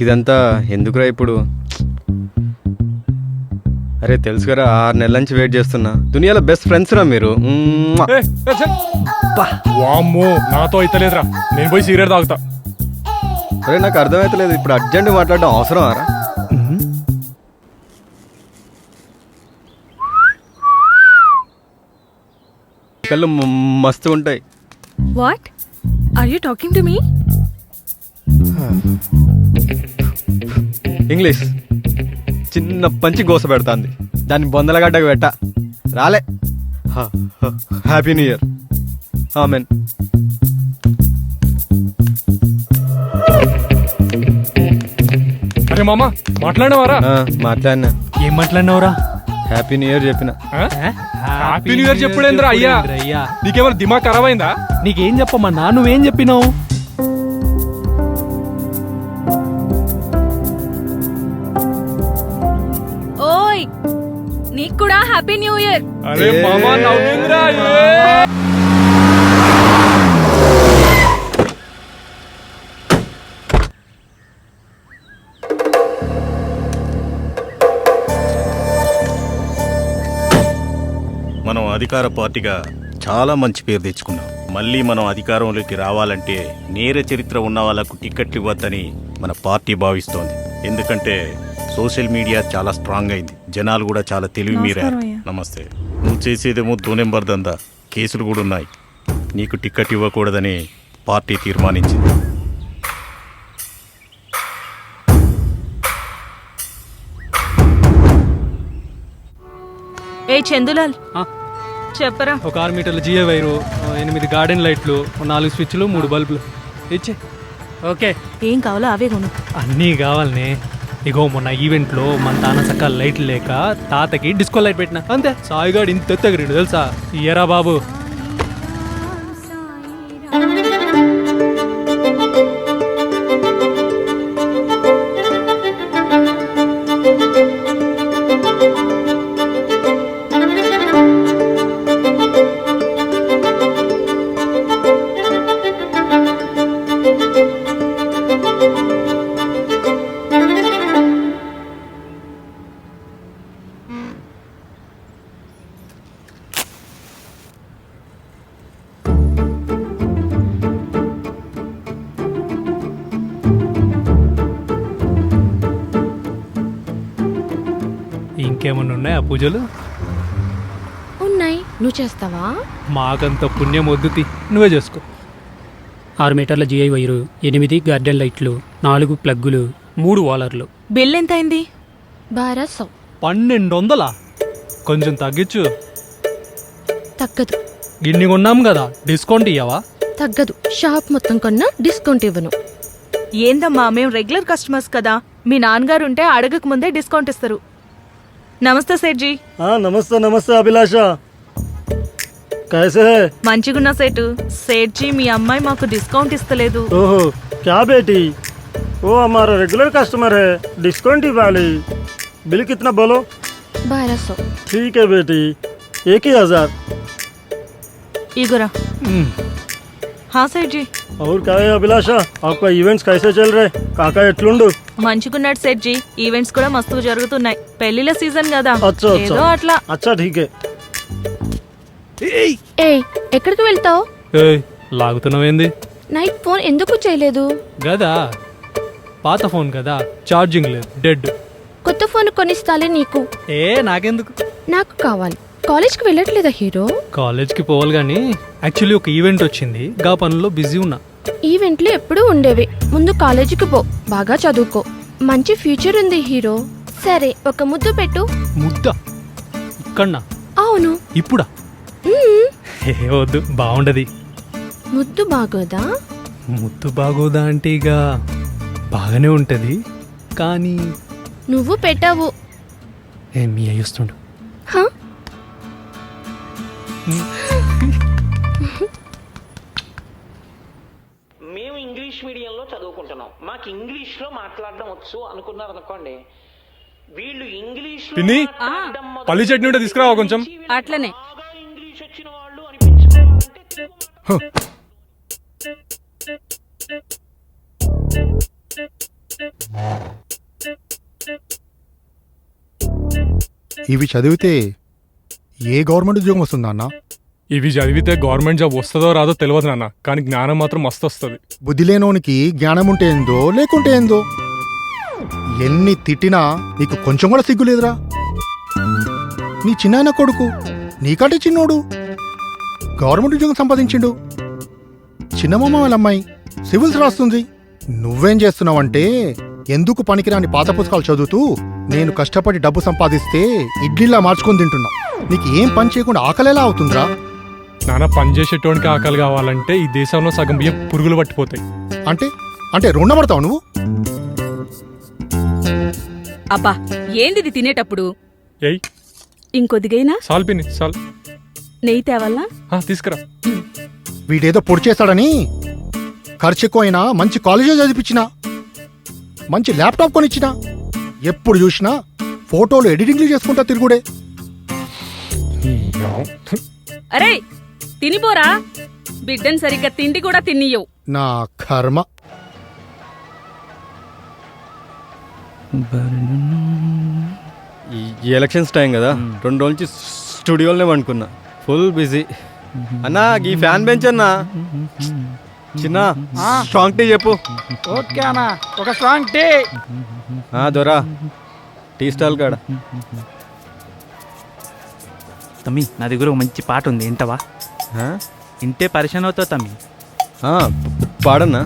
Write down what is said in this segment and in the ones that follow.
ఇదంతా ఎందుకురా ఇప్పుడు? అరే తెలుసు కదా, 6 నెలల నుంచి వెయిట్ చేస్తున్నా. దునియాలో బెస్ట్ ఫ్రెండ్స్ రా మీరు. వామ్మో, నాతో అయితలేదురా, నేను పోయి సిగరెట్ తాగుతా. అరే నాకు అర్థమైతలేదు, ఇప్పుడు అర్జెంట్ మాట్లాడడం అవసరం రా? కళ్ళు మస్తు ఉంటాయి. What are you talking to me? English చిన్న పంచి గోస పెడతాంది, దాన్ని బొందలగడ్డకు పెట్ట రాలే. Happy new year. ఆమెన్. అరే మామ, మాట్లాడినవారా? మాట్లాడినా. ఏం మాట్లాడినవరా? హ్యాపీ న్యూ ఇయర్ చెప్పిన. హ్యాపీ న్యూ ఇయర్ చెప్పుడేంద్రా అయ్యా? నీకేమైనా దిమాగ్ ఖరాబ్ అయిందా? నీకేం చెప్పమన్నా, నువ్వేం చెప్పినావు? ఓయ్, నీకు కూడా హ్యాపీ న్యూ ఇయర్. అరే మామ నవ్వింద్రా. మనం అధికార పార్టీగా చాలా మంచి పేరు తెచ్చుకున్నాం. మళ్ళీ మనం అధికారంలోకి రావాలంటే నేర చరిత్ర ఉన్న వాళ్ళకు టికెట్లు ఇవ్వద్దని మన పార్టీ భావిస్తోంది. ఎందుకంటే సోషల్ మీడియా చాలా స్ట్రాంగ్ అయింది, జనాలు కూడా చాలా తెలివి మీరారు. నమస్తే. నువ్వు చేసేదేమో 2 నెంబర్ దందా, కేసులు కూడా ఉన్నాయి. నీకు టికెట్ ఇవ్వకూడదని పార్టీ తీర్మానించింది. ఏ చందులాల్, చెప్పరా. ఒక 6 మీటర్ల జియో వైరు, 8 గార్డెన్ లైట్లు, 4 స్విచ్లు, 3 బల్బులు ఇచ్చే. ఓకే, ఏం కావాలో అవే కొను. అన్నీ కావాలనే. ఇగో మొన్న ఈవెంట్లో మన తాన సక్క లైట్లు లేక తాతకి డిస్కో లైట్ పెట్టిన, అంతే. సాయిగాడు ఇంత ఎత్తగరిడు తెలుసా? ఇయ్యరా బాబు. ఇంకేమన్నా ఉన్నాయా పూజలు? ఉన్నాయి, నువ్వు చేస్తావా? మాకంత పుణ్యం వద్దుతి, నువ్వే చేసుకో. 6 మీటర్ల జిఐ వైరు, 8 గార్డెన్ లైట్లు, 4 ప్లగ్గులు, 3 వాలర్లు. బిల్ ఎంత అయింది? 1200. 1200? కొంచెం తగ్గించు. తగ్గదు. గిన్ని కొన్నాం కదా, డిస్కౌంట్ ఇయ్యవా? తగ్గదు. షాప్ మొత్తం కొన్నా డిస్కౌంట్ ఇవ్వను. ఏందమ్మా, మేము రెగ్యులర్ కస్టమర్స్ కదా, మీ నాన్నగారు ఉంటే అడగక ముందే డిస్కౌంట్ ఇస్తారు. నమస్తే సేట్జీ. నమస్తే నమస్తే అభిలాష, कैसे है? మంచిగున్నా సేటు. సేట్జీ, మీ అమ్మాయి మాకు డిస్కౌంట్ ఇస్తలేదు. ओहो क्या बेटी, वो हमारा रेगुलर कस्टमर है, डिस्काउंट ही वाली। बिल कितना बोलो? 1200. ठीक है बेटी, 1000। ఇగురా. हाँ సేట్జీ. और क्या है अभिलाषा, आपका इवेंट्स कैसे चल रहे? काका ఎట్లుండు? మంచిగున్నాడు సేట్జీ. ఈవెంట్స్ కూడా మస్తు జరుగుతున్నాయి. పెళ్లిల సీజన్ కదా, అచ్చా, అచ్చా. ఏదో అట్లా. अच्छा ठीक है. ఏయ్, ఎక్కడికి వెళ్తావు? ఏయ్, లాగుతున్నావేంది? నైట్ ఫోన్ ఎందుకు చేయలేదు? గదా పాత ఫోన్ కదా, ఛార్జింగ్ లేదు, డెడ్. కొత్త ఫోన్ కొనిస్తాలే నీకు. నాకెందుకు? నాకు కావాలి. కాలేజ్కి వెళ్ళట్లేదా హీరో? కాలేజ్కి పోవాలి కానీ యాక్చువల్లీ ఒక ఈవెంట్ వచ్చింది, గా పనుల్లో బిజీ ఉన్నా. ఈవెంట్లు ఎప్పుడూ ఉండేవి. ముందు కాలేజీకి పో, బాగా చదువుకో, మంచి ఫ్యూచర్ ఉంది హీరో. సరే, ఒక ముద్దు పెట్టు. ముద్ద? ఇక్కడనా? అవును. ఇప్పుడా? వద్దు, బాగుండది. ముద్దు బాగోదా? ముద్దు బాగోదా అంటే ఇక బాగానే ఉంటది, కానీ నువ్వు పెట్టావు. మీ అయ్యొస్తుండు. మేము ఇంగ్లీష్ మీడియంలో చదువుకుంటున్నాం, మాకు ఇంగ్లీష్లో మాట్లాడడం వచ్చు అనుకున్నారు అనుకోండి. వీళ్ళు ఇంగ్లీష్ పల్లి చట్నీ ఉంటే తీసుకురావా కొంచెం. అట్లనే ఇంగ్లీష్ వచ్చిన వాళ్ళు అనిపించుకోవాలంటే ఇవి చదివితే ఏ గవర్నమెంట్ ఉద్యోగం వస్తుందా అన్న? ఇవి చదివితే గవర్నమెంట్ జాబ్ వస్తుందో రాదో తెలియదు నాన్న, కానీ జ్ఞానం మాత్రం మస్తు వస్తుంది. బుద్ధి లేనోనికి జ్ఞానం ఉంటే ఏందో లేకుంటే ఏందో. ఎన్ని తిట్టినా నీకు కొంచెం కూడా సిగ్గు లేదురా. నీ చిన్నాయన కొడుకు నీకంటే చిన్నోడు గవర్నమెంట్ ఉద్యోగం సంపాదించిండు. చిన్నమ్మ వాళ్ళ అమ్మాయి సివిల్స్ రాస్తుంది. నువ్వేం చేస్తున్నావంటే ఎందుకు పనికిరాని పాత పుస్తకాలు చదువుతూ నేను కష్టపడి డబ్బు సంపాదిస్తే ఇడ్లీలా మార్చుకొని తింటున్నావు. నీకు ఏం పని చేయకుండా ఆకలేలా అవుతుందిరా? నాన్న, పని చేసేటోనికి ఆకలి కావాలంటే ఈ దేశంలో సగం బియ్యం పురుగులు పట్టిపోతాయి. అంటే అంటే రుణపడతావు నువ్వు? అబ్బా ఏందిది తినేటప్పుడు? ఏయ్ ఇంకొద్దిగైనా సాల్ పిన్ని సాల్. నెయ్యి తేవాలా? తీసుకురా. వీడేదో పొడి చేస్తాడని ఖర్చు ఎక్కువైనా మంచి కాలేజీ చదివించినా, మంచి ల్యాప్టాప్ కొనిచ్చినా, ఎప్పుడు చూసినా ఫోటోలు ఎడిటింగ్లు చేసుకుంటా తిరుగుడే. అరే తినిపోరా, బిడ్డను సరిగ్గా తిండి కూడా తినియవు. నా కర్మ. ఈ ఎలక్షన్స్ టైం కదా, 2 రోజుల నుంచి స్టూడియోలోనే వండుకున్నా, ఫుల్ బిజీ. అన్నా ఈ ఫ్యాన్ బెంచ్ అన్నా చిన్న స్ట్రాంగ్ టీ చెప్పు. ఓకే అన్న, ఒక స్ట్రాంగ్ టీ. దొరా టీ స్టాల్ కాడ. తమ్మి నా దగ్గర ఒక మంచి పాట ఉంది, వింటావా? ఇంటే పరిచయం అవుతావు తమ్మి. పాడన్నా.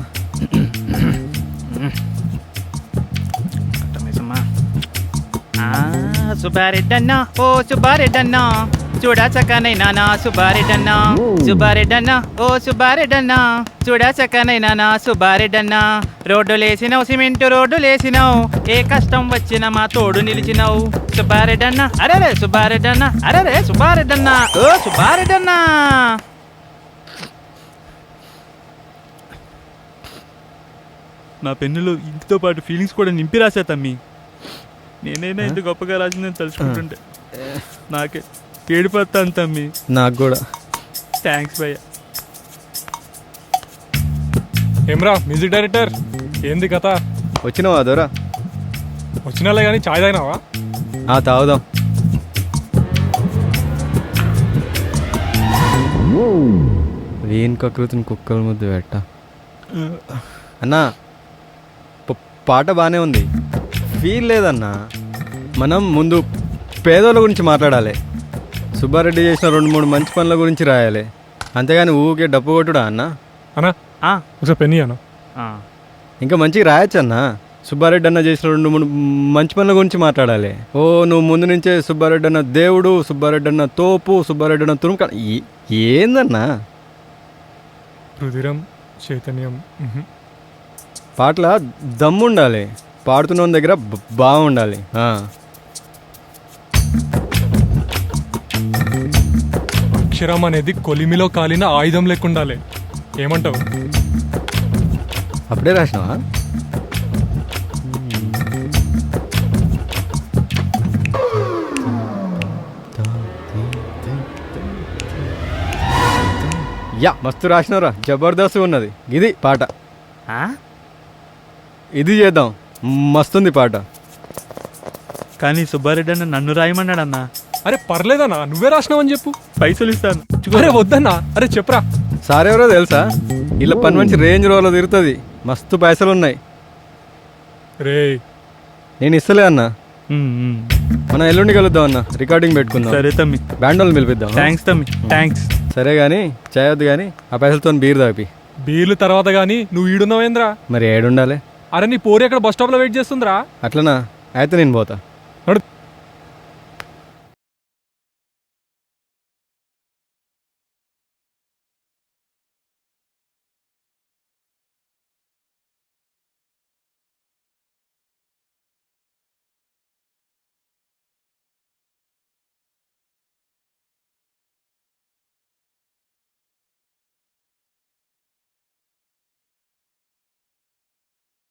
సుబ్బారెడ్డన్నా ఓ సుబ్బారెడ్డన్నా చూడా చక్కనైనా నా సుబ్బారెడ్డన్నా. సుబ్బారెడ్డన్నా ఓ సుబ్బారెడ్డన్నా చూడా చక్కనైనా నా సుబ్బారెడ్డన్నా. రోడ్డులేసినావు, సిమెంట్ రోడ్డులేసినావు, ఏ కష్టం వచ్చినా మా తోడు నిలిచినావు. సుబ్బారెడ్డన్నా అరే సుబ్బారెడ్డన్నా అరే సుబ్బారెడ్డన్నా ఓ సుబ్బారెడ్డన్నా. నా పెన్నులో ఇంటితో పాటు ఫీలింగ్స్ కూడా నింపి రాసా తమ్మి. నేనైనా ఇంత గొప్పగా రాసిందని తలుచుకుంటుంటే నాకే ఏడిపోతాను తమ్మి. నాకు కూడా. థ్యాంక్స్ భయ్య. ఏమ్రా మ్యూజిక్ డైరెక్టర్, ఏంది కథ? వచ్చినావా దొరా? వచ్చినాలే కానీ చాయ్ తాగినావా? తాగుదాం. వీన్ కకృతిని కుక్కల ముద్దు పెట్ట. అన్నా పాట బాగానే ఉంది, ఫీల్ లేదన్నా. మనం ముందు పేదోళ్ళ గురించి మాట్లాడాలి. సుబ్బారెడ్డి చేసిన 2-3 మంచి పనుల గురించి రాయాలి, అంతేగాని ఊకే డప్పు కొట్టుడా అన్నా. అన్నా ఒకసారి పెన్ని అన్న. ఇంకా మంచిగా రాయొచ్చు అన్నా. సుబ్బారెడ్డి అన్న చేసిన 2-3 మంచి పనుల గురించి మాట్లాడాలి. నువ్వు ముందు నుంచే సుబ్బారెడ్డి అన్న దేవుడు, సుబ్బారెడ్డి అన్న తోపు, సుబ్బారెడ్డి అన్న తురుము ఏందన్నా? రుధిరం చైతన్యం. పాటల దమ్ముండాలి, పాడుతున్న దగ్గర బాగుండాలి. అక్షరం అనేది కొలిమిలో కాలిన ఆయుధం లేకుండాలి. ఏమంటావు? అప్పుడే రాసినావా? మస్తు రాసినవరా, జబర్దస్త్ ఉన్నది. ఇది పాట, ఇది చేద్దాం, మస్తుంది పాట. కానీ సుబ్బారెడ్డి అన్న నన్ను రాయమన్నాడన్నా. అరే పర్లేదన్నా, నువ్వే రాసినావని చెప్పు, పైసలు ఇస్తాను. అరే వద్దన్నా, అరే చెప్పరా. సార్ ఎవరో తెలుసా? ఇలా పని మంచి రేంజ్ రోలో తిరుగుతుంది, మస్తు పైసలు ఉన్నాయి. రే నేను ఇస్తలే అన్నా. మనం ఎల్లుండి కలుద్దాం అన్న, రికార్డింగ్ పెట్టుకుందాం. సరే తమ్మి, బ్యాండ్ వాళ్ళని పిలిపిద్దాం. థ్యాంక్స్ తమ్మి, థ్యాంక్స్. సరే కానీ చేయొద్దు కానీ ఆ పైసలతో బీర్ తాపి. బీర్లు తర్వాత గానీ నువ్వు ఈడున్నావేంద్రా? మరి ఏడుండాలి? అరే నీ పోరి అక్కడ బస్ స్టాప్ లో వెయిట్ చేస్తుందిరా. అట్లనా? అయితే నేను పోతా. నడు.